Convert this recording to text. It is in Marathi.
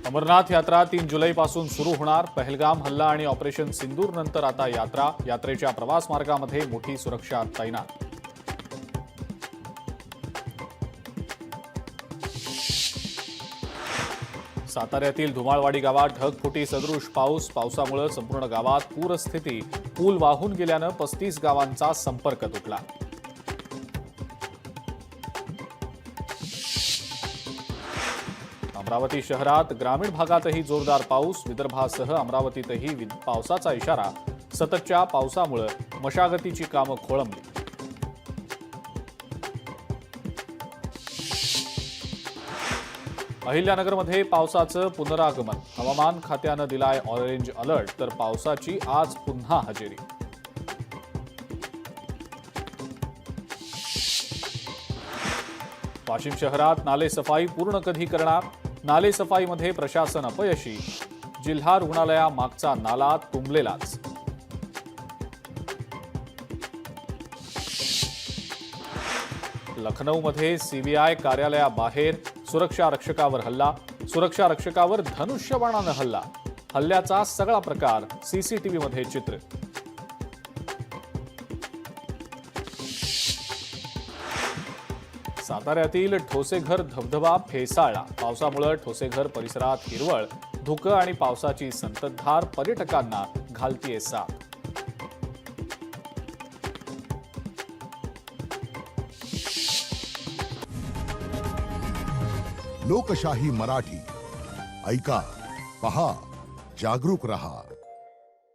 अमरनाथ यात्रा 3 जुलैपासून सुरू होणार। पहलगाम हल्ला आणि ऑपरेशन सिंदूर नंतर आता यात्रेच्या प्रवास मार्गामध्ये मोठी सुरक्षा तैनात। साताऱ्यातील धुमाळवाडी गावात ढगफुटी सदृश पावसामुळे संपूर्ण गावात पूरस्थिती। पूल वाहून गेल्यानं 35 गावांचा संपर्क तुटला। अमरावती शहरात ग्रामीण भागातही जोरदार पाऊस। विदर्भासह अमरावतीतही पावसाचा इशारा। सततच्या पावसामुळे मशागतीची कामं खोळंबली। अहिल्यानगरमध्ये पावसाचं पुनरागमन। हवामान खात्यानं दिलाय ऑरेंज अलर्ट, तर पावसाची आज पुन्हा हजेरी। वाशिम शहरात नालेसफाई पूर्ण कधी करणार? नालेसफाईमध्ये प्रशासन अपयशी। जिल्हा रुग्णालयामागचा नाला तुंबलेलाच। लखनौमध्ये सीबीआय कार्यालयाबाहेर सुरक्षा रक्षकावर हल्ला। सुरक्षा रक्षकावर धनुष्यबाणानं हल्ला। हल्ल्याचा सगळा प्रकार सीसीटीव्हीमध्ये चित्र। साताऱ्यातील ठोसेघर धबधबा फेसाळला। पावसामुळे ठोसेघर परिसरात हिरवळ। धुकं आणि पावसाची संततधार पर्यटकांना घालतीये साथ। लोकशाही मराठी ऐका, पहा, जागरूक रहा।